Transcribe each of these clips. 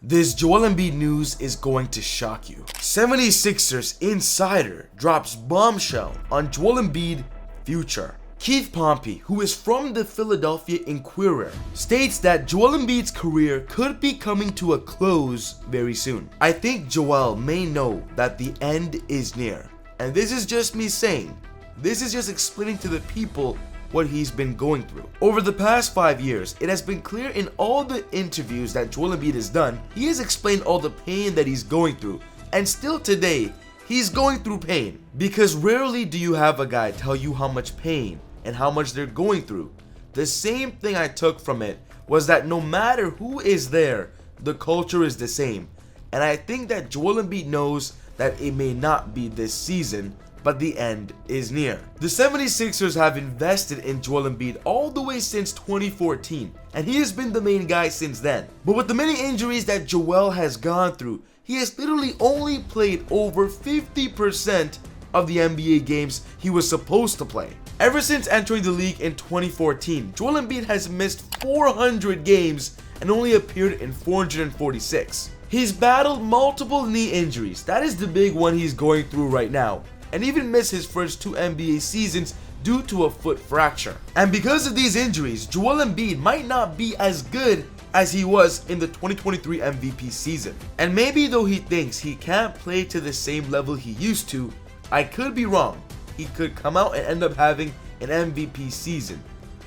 This Joel Embiid news is going to shock you. 76ers insider drops bombshell on Joel Embiid future. Keith Pompey, who is from the Philadelphia Inquirer, states that Joel Embiid's career could be coming to a close very soon. I think Joel may know that the end is near. And this is just me saying, this is just explaining to the people what he's been going through. Over the past 5 years, it has been clear in all the interviews that Joel Embiid has done, he has explained all the pain that he's going through. And still today, he's going through pain. Because rarely do you have a guy tell you how much pain and how much they're going through. The same thing I took from it was that no matter who is there, the culture is the same. And I think that Joel Embiid knows that it may not be this season, but the end is near. The 76ers have invested in Joel Embiid all the way since 2014, and he has been the main guy since then. But with the many injuries that Joel has gone through, he has literally only played over 50% of the NBA games he was supposed to play. Ever since entering the league in 2014, Joel Embiid has missed 400 games and only appeared in 446. He's battled multiple knee injuries. That is the big one he's going through right now, and even missed his first 2 NBA seasons due to a foot fracture. And because of these injuries, Joel Embiid might not be as good as he was in the 2023 MVP season. And maybe though he thinks he can't play to the same level he used to, I could be wrong. He could come out and end up having an MVP season.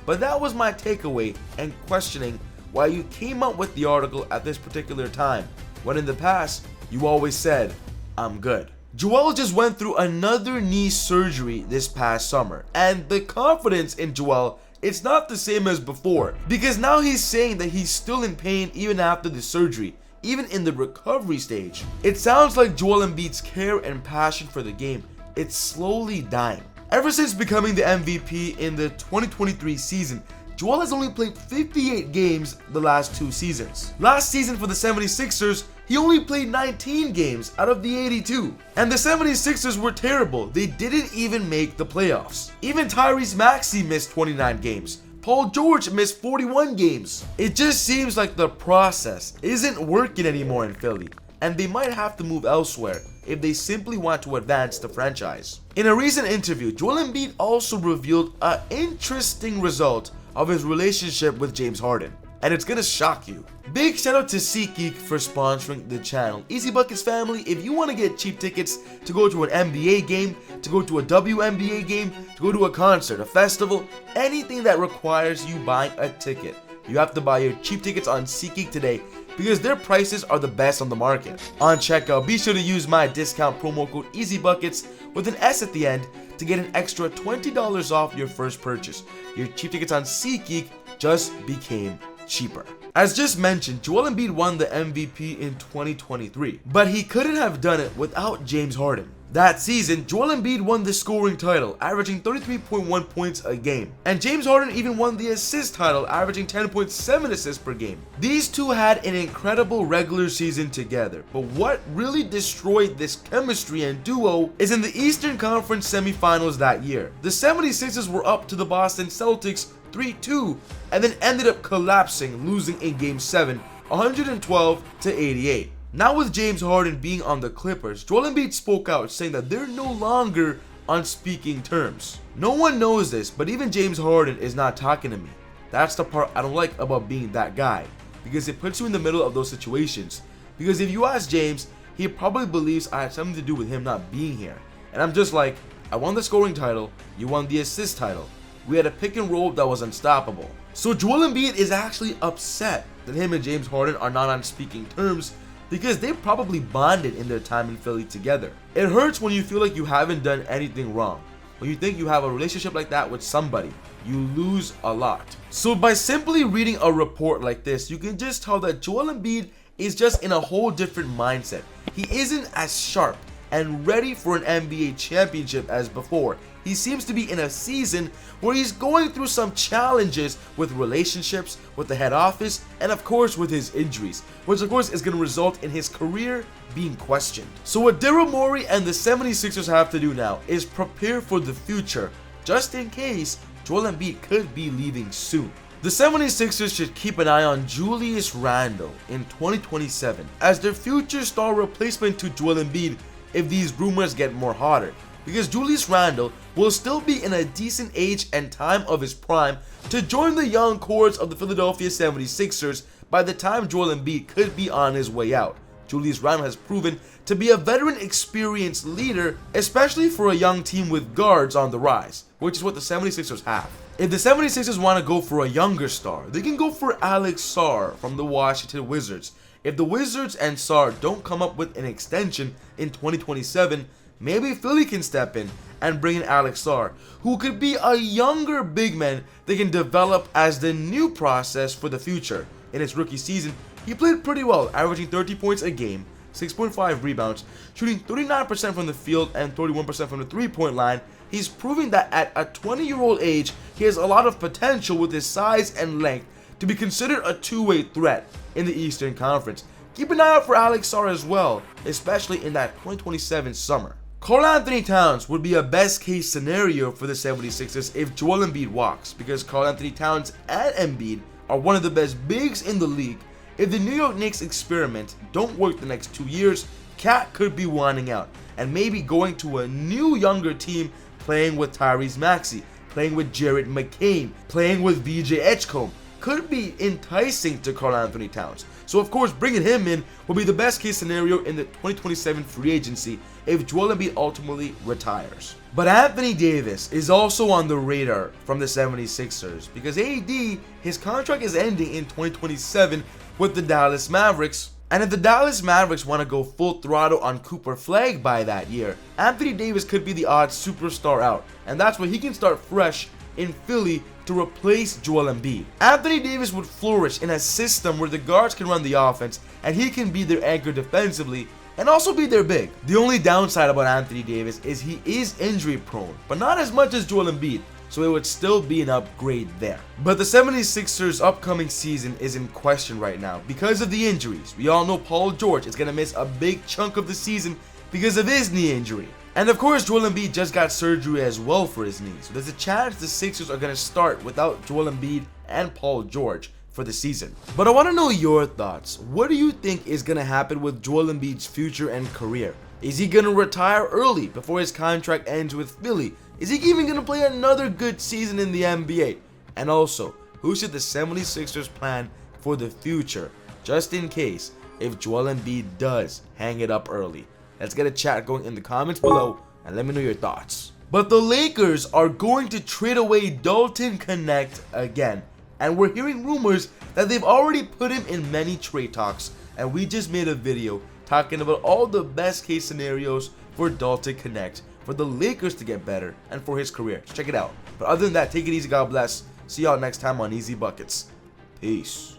But that was my takeaway and questioning why you came up with the article at this particular time, when in the past, you always said, I'm good. Joel just went through another knee surgery this past summer, and the confidence in Joel, it's not the same as before, because now he's saying that he's still in pain even after the surgery, even in the recovery stage. It sounds like Joel Embiid's care and passion for the game, it's slowly dying. Ever since becoming the MVP in the 2023 season, Joel has only played 58 games the last 2 seasons. Last season for the 76ers, he only played 19 games out of the 82. And the 76ers were terrible. They didn't even make the playoffs. Even Tyrese Maxey missed 29 games. Paul George missed 41 games. It just seems like the process isn't working anymore in Philly, and they might have to move elsewhere if they simply want to advance the franchise. In a recent interview, Joel Embiid also revealed an interesting result of his relationship with James Harden, and it's gonna shock you. Big shout out to SeatGeek for sponsoring the channel. Easy Buckets family, if you want to get cheap tickets to go to an NBA game, to go to a WNBA game, to go to a concert, a festival, anything that requires you buying a ticket, you have to buy your cheap tickets on SeatGeek today, because their prices are the best on the market. On checkout, be sure to use my discount promo code EasyBuckets with an S at the end to get an extra $20 off your first purchase. Your cheap tickets on SeatGeek just became cheaper. As just mentioned, Joel Embiid won the MVP in 2023, but he couldn't have done it without James Harden. That season, Joel Embiid won the scoring title, averaging 33.1 points a game. And James Harden even won the assist title, averaging 10.7 assists per game. These two had an incredible regular season together, but what really destroyed this chemistry and duo is in the Eastern Conference semifinals that year. The 76ers were up to the Boston Celtics 3-2, and then ended up collapsing, losing in Game 7, 112-88. Now with James Harden being on the Clippers, Joel Embiid spoke out saying that they're no longer on speaking terms. No one knows this, but even James Harden is not talking to me. That's the part I don't like about being that guy, because it puts you in the middle of those situations. Because if you ask James, he probably believes I had something to do with him not being here. And I'm just like, I won the scoring title, you won the assist title. We had a pick and roll that was unstoppable. So Joel Embiid is actually upset that him and James Harden are not on speaking terms, because they probably bonded in their time in Philly together. It hurts when you feel like you haven't done anything wrong. When you think you have a relationship like that with somebody, you lose a lot. So by simply reading a report like this, you can just tell that Joel Embiid is just in a whole different mindset. He isn't as sharp and ready for an NBA championship as before. He seems to be in a season where he's going through some challenges with relationships, with the head office, and of course with his injuries, which of course is going to result in his career being questioned. So what Daryl Morey and the 76ers have to do now is prepare for the future, just in case Joel Embiid could be leaving soon. The 76ers should keep an eye on Julius Randle in 2027 as their future star replacement to Joel Embiid if these rumors get more hotter, because Julius Randle will still be in a decent age and time of his prime to join the young cores of the Philadelphia 76ers by the time Joel Embiid could be on his way out. Julius Randle has proven to be a veteran experienced leader, especially for a young team with guards on the rise, which is what the 76ers have. If the 76ers want to go for a younger star, they can go for Alex Sarr from the Washington Wizards. If the Wizards and Sarr don't come up with an extension in 2027, maybe Philly can step in and bring in Alex Sarr, who could be a younger big man they can develop as the new process for the future. In his rookie season, he played pretty well, averaging 30 points a game, 6.5 rebounds, shooting 39% from the field and 31% from the three-point line. He's proving that at a 20-year-old age, he has a lot of potential with his size and length to be considered a two-way threat in the Eastern Conference. Keep an eye out for Alex Sarr as well, especially in that 2027 summer. Karl-Anthony Towns would be a best-case scenario for the 76ers if Joel Embiid walks, because Karl-Anthony Towns and Embiid are one of the best bigs in the league. If the New York Knicks experiment don't work the next 2 years, Cat could be wanting out and maybe going to a new younger team, playing with Tyrese Maxey, playing with Jared McCain, playing with VJ Edgecombe. Could be enticing to Karl-Anthony Towns. So of course, bringing him in will be the best case scenario in the 2027 free agency if Joel Embiid ultimately retires. But Anthony Davis is also on the radar from the 76ers because AD, his contract is ending in 2027 with the Dallas Mavericks. And if the Dallas Mavericks want to go full throttle on Cooper Flag by that year, Anthony Davis could be the odd superstar out. And that's where he can start fresh in Philly to replace Joel Embiid. Anthony Davis would flourish in a system where the guards can run the offense and he can be their anchor defensively and also be their big. The only downside about Anthony Davis is he is injury prone, but not as much as Joel Embiid, so it would still be an upgrade there. But the 76ers upcoming season is in question right now because of the injuries. We all know Paul George is going to miss a big chunk of the season because of his knee injury. And of course, Joel Embiid just got surgery as well for his knee, so there's a chance the Sixers are going to start without Joel Embiid and Paul George for the season. But I want to know your thoughts. What do you think is going to happen with Joel Embiid's future and career? Is he going to retire early before his contract ends with Philly? Is he even going to play another good season in the NBA? And also, who should the 76ers plan for the future, just in case if Joel Embiid does hang it up early? Let's get a chat going in the comments below and let me know your thoughts. But the Lakers are going to trade away Dalton Connect again. And we're hearing rumors that they've already put him in many trade talks. And we just made a video talking about all the best case scenarios for Dalton Connect, for the Lakers to get better, and for his career. Check it out. But other than that, take it easy, God bless. See y'all next time on Easy Buckets. Peace.